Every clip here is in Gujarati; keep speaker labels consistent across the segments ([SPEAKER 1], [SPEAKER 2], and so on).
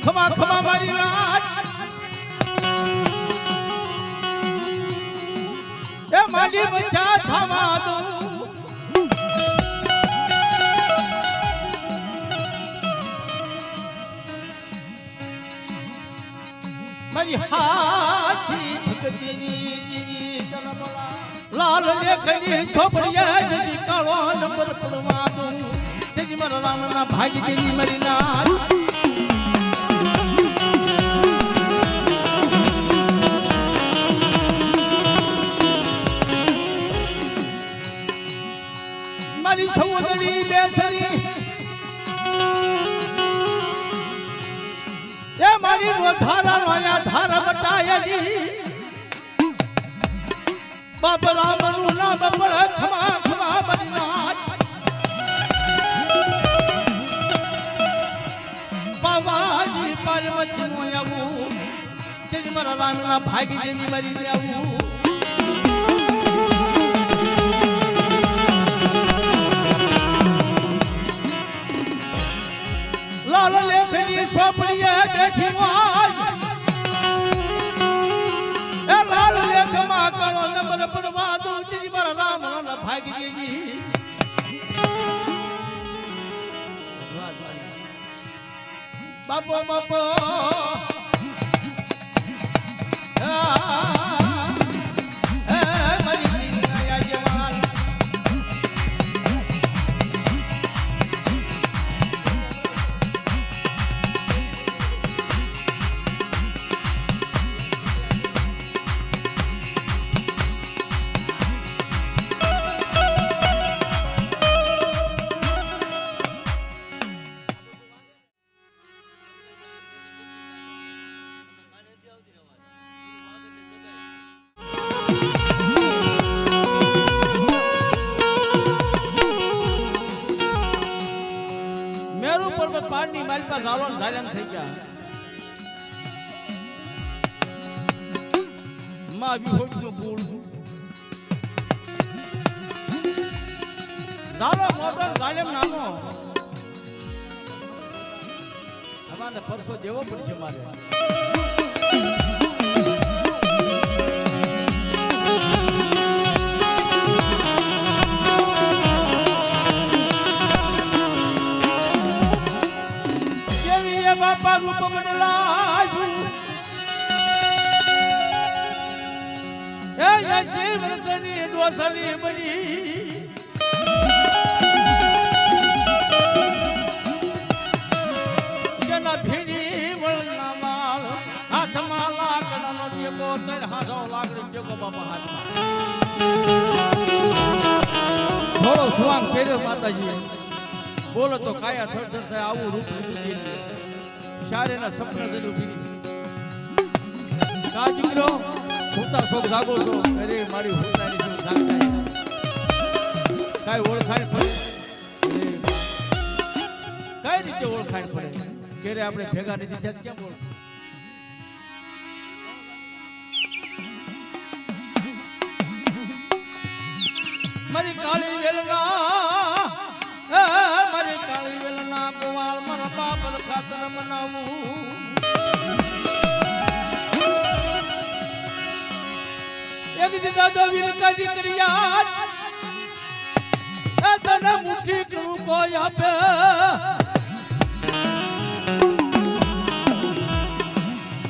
[SPEAKER 1] ખમા ખમા મારી રાત એ મારી બચ્ચા થામા દઉં મારી હાચી ભગતીની લાલ લેખની છોપડિયા જજી કાળો નંબર પડવા દઉં તેજી મારા રામના ભાગી દેની મારી નાથ મારી સૌદરી બેસરી એ મારી રોધારા નોયા ધારા બટાયેલી બાપ રામનું નામ પડે ખમા ખમા બદનાથ બાબાજી પાર્વતી નો આવું તેજ મારા રામના ભાગી જેની મરી આવું લાલ લેખની સોપડીએ બેઠી હોય એ લાલ લેખમાં કાળો નંબર પડવા દઉં તેજી મારા રામના ભાગી દેજી બાપો બાપો પારની માલ પર ઝાલોન ઝાલન થઈ ગયા માં બી હોજનું પૂળ ઝાલો મોટો ઝાલમ નામો અમારે પરસો જેવો પડશે મારે બાપા રૂપ બદલાયું એ યશી વર્ષની ડોસલી બની જેના ભીડી વળના માલ હાથમાં લાકડાનો ટેકો તર હાથો લાકડી ટેકો બાપા હાથમાં થોડો સુવાંગ પહેર્યો માતાજી બોલો તો કાયા થરથર થાય આવું રૂપ લીધું શારેના સપના જઈને ઉભી કા દીકરો હુંતા શોખ જાગો છો અરે મારી હુંતાની શું જાગતા કાઈ ઓળખાણ પડે કઈ રીતે ઓળખાણ પડે ક્યારે આપણે ભેગા નથી થયા કેમ ઓળખ મારી કાળી વેલના મારી કાળી વેલના ગોવાળ મારા બાપ ખાતર મનાવું એક દીધા તો વિનકા દીકરીયા એ તને મુઠ્ઠી કરું કોઈ આપે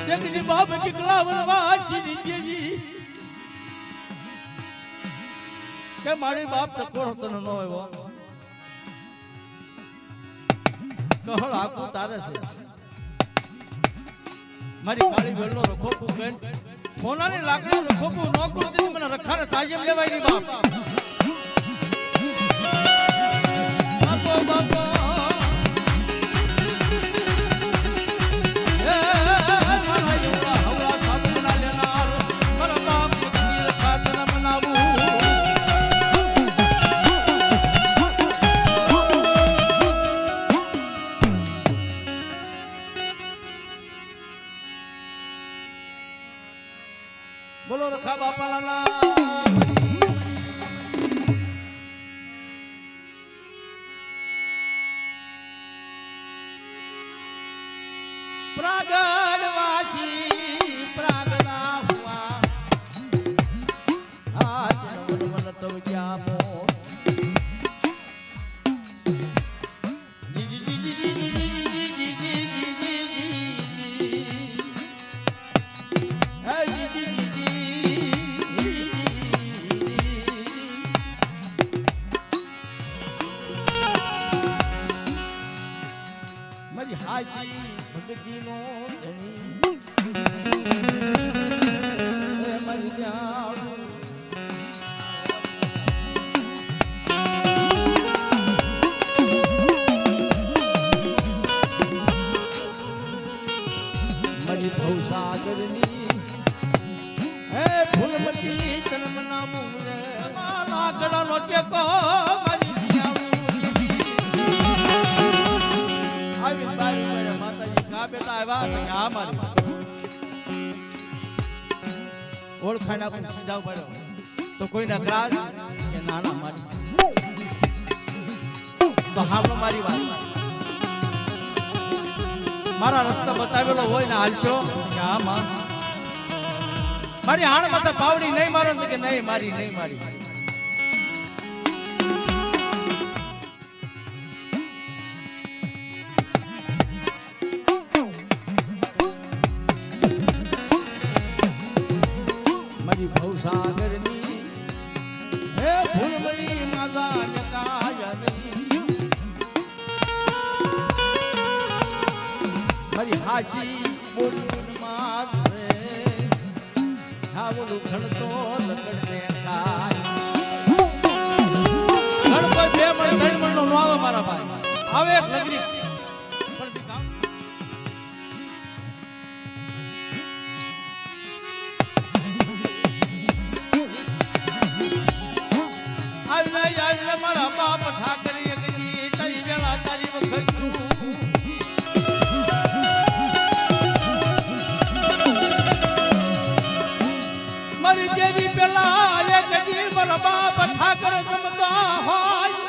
[SPEAKER 1] એક દી બાપ ટીકલા વનવાસી દેવી કે મારી બાપ ટકોર તને ન આવ્યો કહળ આખું તારે છે મારી કાળી વેલનો રખોપું બેન સોનાની લાકડી રખોપું નોકરું દીધું મને રખાને તાજેમ લેવાય ની બાપ બાપો બાપો બોલો રખા બાપા પ્રાગડવાસી પ્રાગડા હુઆ આજ નવન મન તવ ક્યા મો જી જી જી જી જી જી જી જી હે જી જી જી મારી હાસી ભગતીનો ધણી એ મારી બ્યાણું મારી ભવસાગરની હે ફૂલમતી તનમના મુરે મારા ગળાનો ટેકો મારી આવી બારી પડે માતાજી કા બેટા આવ્યા તો આ મારી ઓળખાણ આપણે સીધા પડ્યો તો કોઈના ગ્રાસ કે નાના મારી તો હાલો મારી વાત મારા રસ્તા બતાવેલો હોય ને હાલશો કે હા માં મારી હાણ માતા પાવડી નહીં મારો કે નહીં મારી નહીં મારી મારી ભવસાગરની હે ફૂલમણી માતા નકાયની મારી હાચી બોલી મારે હાવલું ખણતો લગડને ખાય ઘણ કોઈ બે મણ ત્રણ મણ નો આવે મારા ભાઈ આવે એક નગરી આવી મારા બાપ ઠાકરી એકજી તારી વેળા તારી વખત મારી દેવી પેલા એકજી મારા બાપ ઠાકર જમતા હોય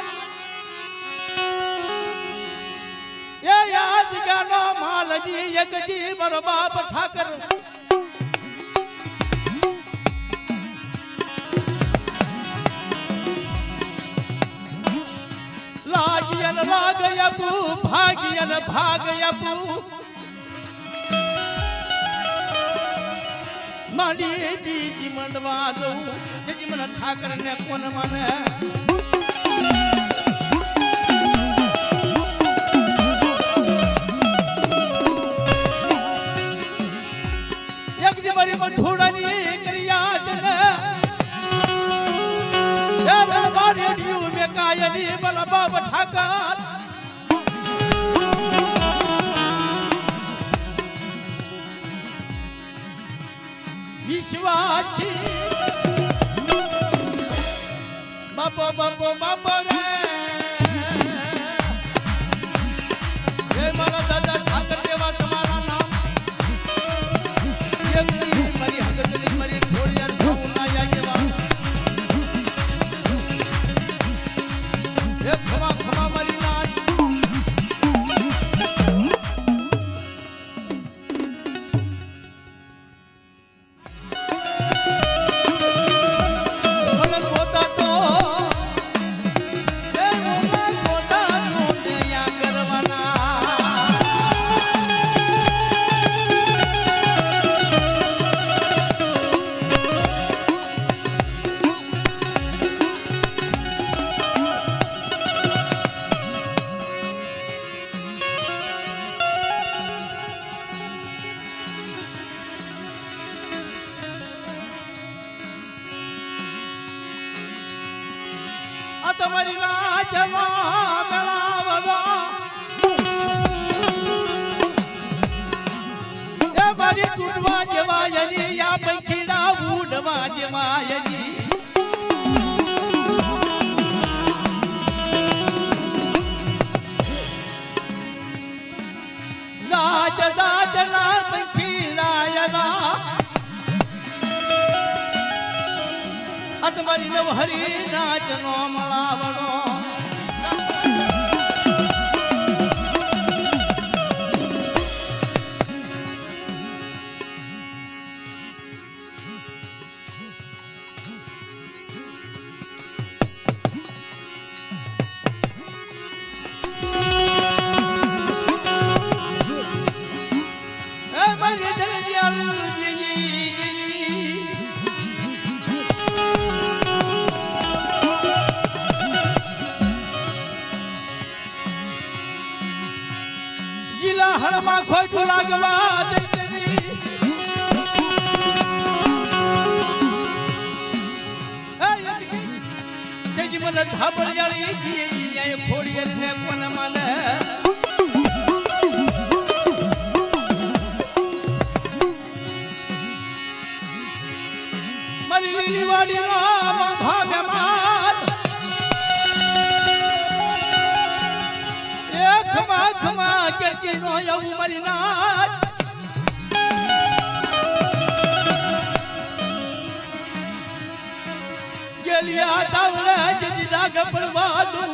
[SPEAKER 1] એ આજ ગાનો માલવી એકજી મારા બાપ ઠાકર લાગિયન લાગયપુ ભાગિયન ભાગયપુ માંડી બીજી મંડવા દઉં જેજી મને ઠાકર ને કોણ માને એક જે મારી મઠોડાની ક્રિયા છે એ મારી અડિયું મે કાયની મારા બાપ ઠાકર વિશ્વાસી બાપો બાપો બાપો રે હે મારા દાદા ઠાકર દેવા તમારા નામ એકની મારી હકતની મારી ઘોડિયા ધોના જાગેવા હે ખમા ખમા મારી નાચ તમારી નાચમાં મેળાવવા એ મારી તૂટવા જેવા યની આ પંખીડા ઉડવા જેવા યની રાજ રાજના પંખીડા યના તમારી નવ હરી નાચ નો મળાવડો હણમાં ખોટું લાગવા દેતી તેજી મને ધાબળિયાળી દીએ જાય ફોડી ને કોને માને મારી લીલી વાડી નો મંઘા બેમાર ખમા ખમા કે ચીનો એવું મારી નાથ ગેલિયા તાવળે જીદા ગપડવા દઉં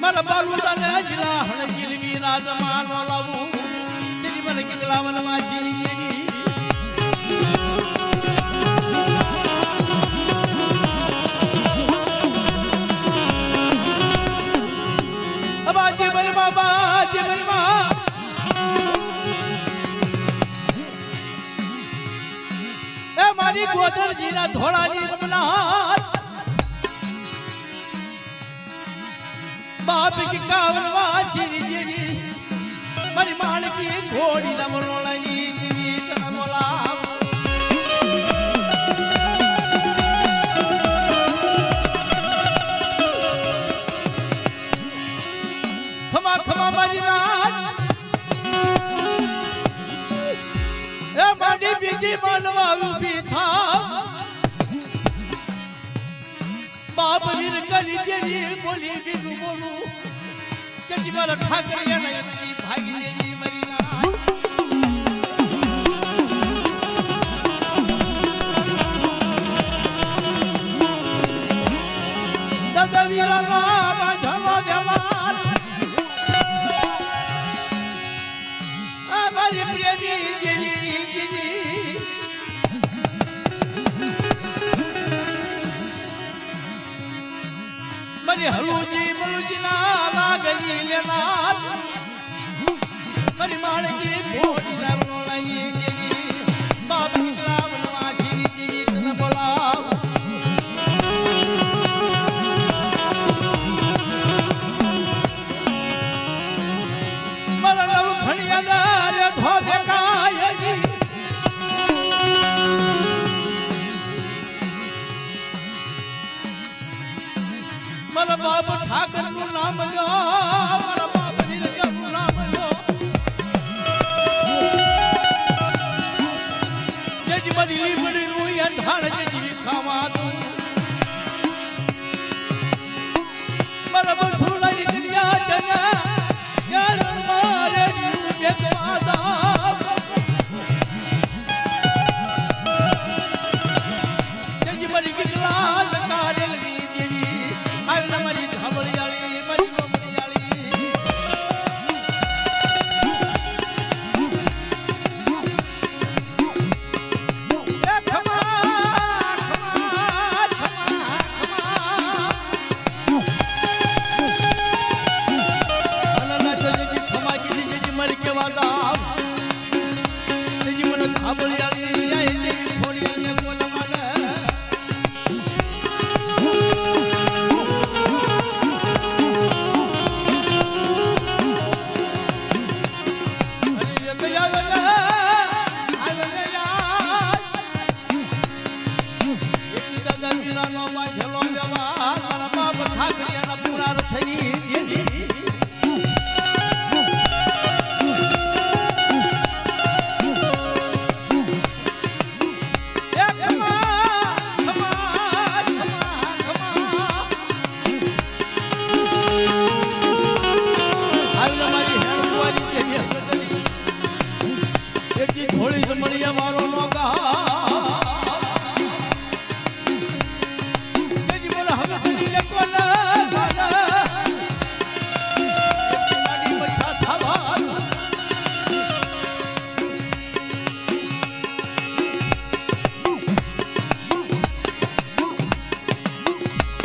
[SPEAKER 1] મારા બાલુદાને જલા હણ જીલવી ના જમાનો લાવું તેની મને કેટલા વનમાં છીની દેવી મારી ગોદરજીના ધોળાની રમનાર બાપ કી કાવરવા છીની દેવી મારી માણકી ઘોડી ના મરોણાની દેવી તને બોલાવ ખમા ખમા મારી નાથ એ મારી બીજી માનવા ઉભી થાવ બાપ લીર કરી દેવી બોલી બીજું બોલું કે મારા ઠાકરિયા એકલી ભાગી દેવી મારી નાથ દાદા વીરા બાંધવા દેવા મારી પ્રેમી દેવી દીદી મારી હલુજી બલુજી ના લાગી લેનાર મારી માણકી ઘોડી ના રોલાઈ દેવી બાપ નીકળા વનવાસી દેવી તને બોલાવ મારા નવ ખણિયાદાર ધોબે કાયજી મારા બાપ ઠાકર નું નામ લો મારા બાપ નીલકંઠ નું નામ લો જેજી મારી લીમડી નું અંધાણ જેજી ખાવા દઉં મારા બસુડા નીકળ્યા જના યાર મારે દેખવા દા જેજી મારી કેટલા લકારેલ દેવી આવ મારી ધાબળિયાળી મારી ગોમડિયાળી એ ખમા ખમા ખમા અનના જેજી ખમા કીધી જેજી મારી કેવા દા જેજી મને ધાબળિયાળી આઈ દેવી થોડી ને કોને માને થોડી જમણિયા મારો નો ગા જેજી બોલા હવે તની લે કોલા ગાલા એક માડી મચ્છા થાવા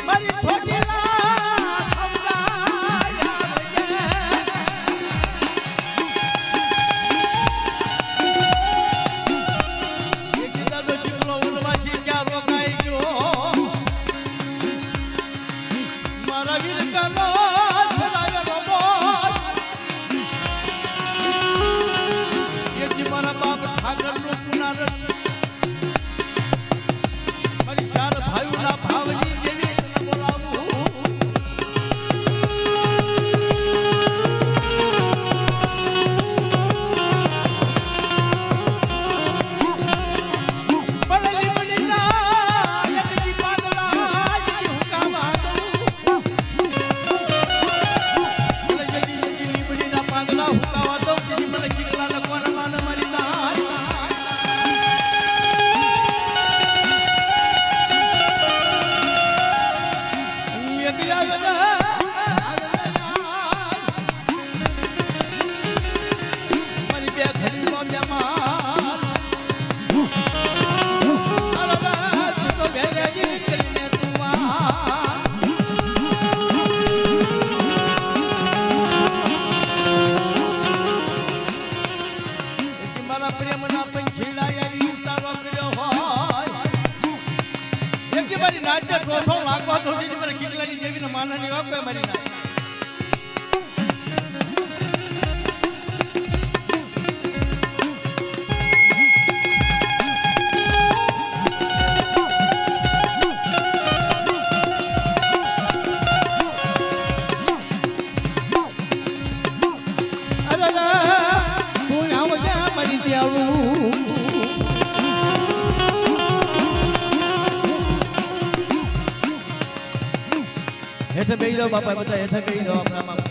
[SPEAKER 1] મારી છોટીલા સમજાયા પ્રેમના પંખીડા એવી ઉતારો કર્યો હોય એક મારી નાચે કોસો લાગવા તો મને કેટલાની દેવીને માનવાની વાકો મારી ના હેઠે બેહી જાઓ બાપા બધા હેઠે બેહી જાઓ આપણા